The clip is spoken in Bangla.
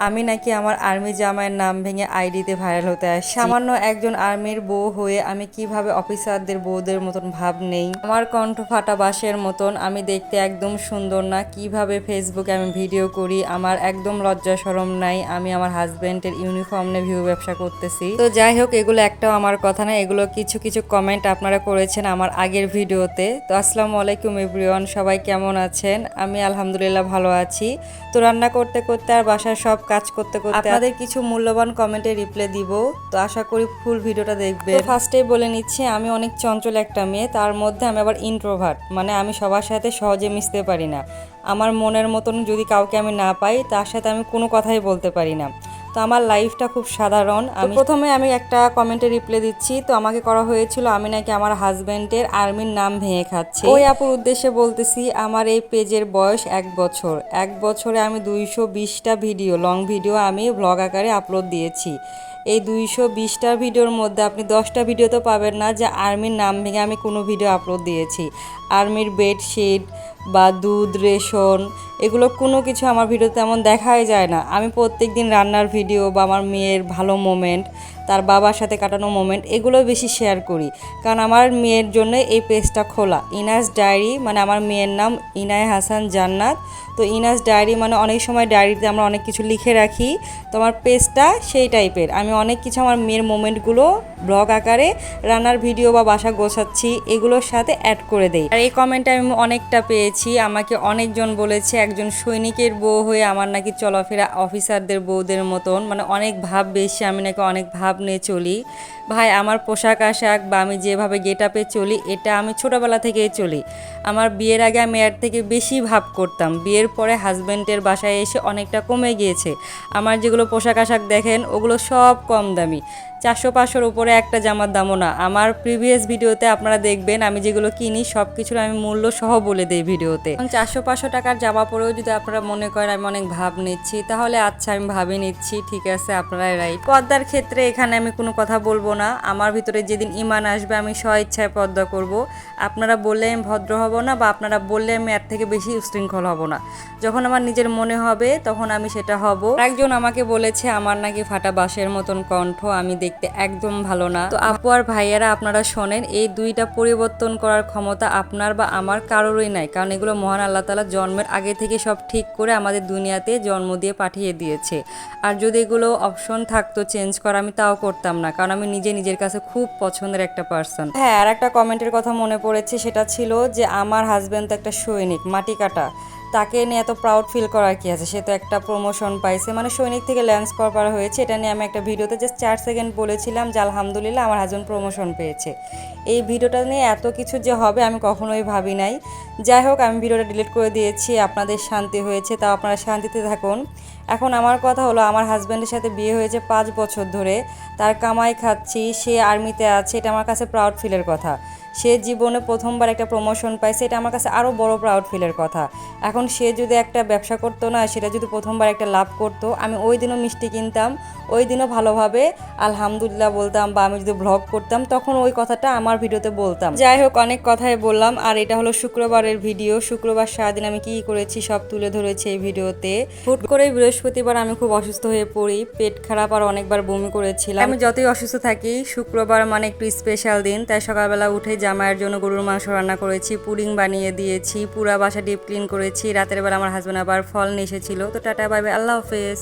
আমি নাকি আমার আর্মি জামাইয়ের নাম ভেঙে আইডিতে ভাইরাল হতে আসছি। সামান্য একজন আর্মির বউ হয়ে আমি কিভাবে অফিসারদের বউদের মতন ভাব নেই, আমার কণ্ঠ ফাটা বাঁশের মতন, আমি দেখতে একদম সুন্দর না, কিভাবে ফেসবুকে আমি ভিডিও করি, আমার একদম লজ্জা শরম নাই, আমি আমার হাজবেন্ডের ইউনিফর্ম নিয়ে ভিউ ব্যবসা করতেছি। তো যাই হোক, এগুলো একটাও আমার কথা না, এগুলো কিছু কিছু কমেন্ট আপনারা করেছেন আমার আগের ভিডিওতে। তো আসসালামু আলাইকুম এভরিওয়ান, সবাই কেমন আছেন? আমি আলহামদুলিল্লাহ ভালো আছি। তো রান্না করতে করতে আর বাসার সব কাজ করতে করতে আপনাদের কিছু মূল্যবান কমেন্টে রিপ্লাই দিব। তো আশা করি ফুল ভিডিওটা দেখবেন। তো ফার্স্টেই বলে নিচ্ছি, আমি অনেক চঞ্চল একটা মেয়ে, তার মধ্যে আমি আবার ইন্ট্রোভার্ট, মানে আমি সবার সাথে সহজে মিশতে পারি না। আমার মনের মতন যদি কাউকে আমি না পাই, তার সাথে আমি কোনো কথাই বলতে পারি না। তো আমার লাইফটা খুব সাধারণ। আমি প্রথমে একটা কমেন্টে রিপ্লাই দিচ্ছি। তো আমাকে করা হয়েছিল আমি নাকি আমার হাজবেন্ডের আর্মির নাম ভেঙে খাচ্ছি। ওই আপুর উদ্দেশ্যে বলতেছি, আমার এই পেজের বয়স 1 বছর। 1 বছরে আমি 220টা ভিডিও, লং ভিডিও আমি ব্লগ আকারে আপলোড দিয়েছি। এই 220টা ভিডিওর মধ্যে আপনি 10টা ভিডিও তো পাবেন না যে আর্মির নাম ভেঙে আমি কোনো ভিডিও আপলোড দিয়েছি। আর্মির বেডশিট বা দুধ, রেশন, এগুলো কোনো কিছু আমার ভিডিওতে তেমন দেখাই যায় না। আমি প্রত্যেক দিন রান্নার ভিডিও বা আমার মেয়ের ভালো মোমেন্ট, তার বাবার সাথে কাটানো মোমেন্ট, এগুলো বেশি শেয়ার করি। কারণ আমার মেয়ের জন্য এই পেজটা খোলা। ইনাস ডায়েরি, মানে আমার মেয়ের নাম ইনায়ে হাসান জান্নাত। তো ইনাস ডায়েরি মানে অনেক সময় ডায়েরিতে আমরা অনেক কিছু লিখে রাখি। তো আমার পেজটা সেই টাইপের, আমি অনেক কিছু আমার মেয়ের মোমেন্টগুলো ব্লগ আকারে রান্নার ভিডিও বা বাসা গোছাচ্ছি এগুলোর সাথে অ্যাড করে দেই। আর এই কমেন্টটা আমি অনেকটা পেয়েছি। আমাকে অনেকজন বলেছে একজন সৈনিকের বউ হয়ে আমার নাকি চলাফেরা অফিসারদের বউদের মতন, মানে অনেক ভাব বেশি, আমি নাকি অনেক ভাব নিয়ে চলি। ভাই, আমার পোশাক আশাক বা আমি যেভাবে গেট আপে চলি, এটা আমি ছোটোবেলা থেকেই চলি। আমার বিয়ের আগে আমি এর থেকে বেশি ভাব করতাম। বিয়ের পরে হাজব্যান্ডের বাসায় এসে অনেকটা কমে গিয়েছে। আমার যেগুলো পোশাক আশাক দেখেন ওগুলো সব কম দামি, 400-500-র উপরে একটা জামার দামও না। আমার প্রিভিয়াস ভিডিওতে আপনারা দেখবেন আমি যেগুলো কিনি সব কিছুর আমি মূল্য সহ বলে দিই ভিডিওতে। 400-500 টাকার জামা পরেও যদি আপনারা মনে করেন আমি অনেক ভাব নিচ্ছি, তাহলে আচ্ছা, আমি ভাবি নিচ্ছি, ঠিক আছে, আপনারা রাইট। পর্দার ক্ষেত্রে এখানে আমি কোনো কথা বলবো না। আমার ভিতরে যেদিন ঈমান আসবে আমি স্ব ইচ্ছায় পর্দা করব। আপনারা বললে আমি ভদ্র হব না, বা আপনারা বললে আমি এর থেকে বেশি উশৃঙ্খল হব না। যখন আমার নিজের মনে হবে তখন আমি সেটা হব। একজন আমাকে বলেছে আমার নাকি ফাটা বাঁশের মতন কণ্ঠ, আমি দেখতে একদম ভালো না। তো আপু আর ভাইয়ারা, আপনারা শোনেন, এই দুইটা পরিবর্তন করার ক্ষমতা আপনার বা আমার কারোরই নাই। কারণ এগুলো মহান আল্লাহ তাআলা জন্মের আগে থেকে সব ঠিক করে আমাদের দুনিয়াতে জন্ম দিয়ে পাঠিয়ে দিয়েছে। আর যদি এগুলো অপশন থাকতো চেঞ্জ করা, আমি তাও করতাম না, কারণ আমি নিজের কাছে খুব পছন্দের একটা পার্সন। হ্যাঁ, আর একটা কমেন্টের কথা মনে পড়েছে, সেটা ছিল যে আমার হাজবেন্ড তো একটা সৈনিক, মাটি কাটা, তাকে নিয়ে এত প্রাউড ফিল করার কি আছে? সে তো একটা প্রমোশন পাইছে, মানে সৈনিক থেকে ল্যান্স করার হয়েছে। এটা নিয়ে আমি একটা ভিডিওতে জাস্ট 4 সেকেন্ড বলেছিলাম যে আলহামদুলিল্লাহ আমার হাজবেন্ড প্রমোশন পেয়েছে। এই ভিডিওটা নিয়ে এত কিছু যে হবে আমি কখনোই ভাবি নাই। যাই হোক, আমি ভিডিওটা ডিলিট করে দিয়েছি। আপনাদের শান্তি হয়েছে, তাও আপনারা শান্তিতে থাকুন। এখন আমার কথা হলো, আমার হাজব্যান্ডের সাথে বিয়ে হয়েছে 5 বছর ধরে, তার কামাই খাচ্ছি, সে আর্মিতে আছে, এটা আমার কাছে প্রাউড ফিলের কথা। সে জীবনে প্রথমবার একটা প্রমোশন পাইছে, এটা আমার কাছে আরও বড় প্রাউড ফিলের কথা। এখন সে যদি একটা ব্যবসা করতো না, সেটা যদি প্রথমবার একটা লাভ করতো, আমি ওই দিনও মিষ্টি কিনতাম, ওই দিনও ভালোভাবে আলহামদুলিল্লাহ বলতাম, বা আমি যদি ভ্লগ করতাম তখন ওই কথাটা আমার ভিডিওতে বলতাম। যাই হোক, অনেক কথাই বললাম। আর এটা হলো শুক্রবারের ভিডিও। শুক্রবার সারাদিন আমি কি করেছি সব তুলে ধরেছি এই ভিডিওতে। হুট করে বৃহস্পতিবার আমি খুব অসুস্থ হয়ে পড়ি, পেট খারাপ, আর অনেকবার বমি করেছিলাম। আমি যতই অসুস্থ থাকি, শুক্রবার মানে একটু স্পেশাল দিন, তাই সকালবেলা উঠে জামাইয়ের জন্য গরুর মাংস রান্না করেছি, পুডিং বানিয়ে দিয়েছি, পুরা বাসা ডিপ ক্লিন করেছি। রাতের বেলা আমার হাজব্যান্ড আবার ফল নিয়ে এসেছিল। তো টাটা, বাই বাই, আল্লাহ হাফেজ।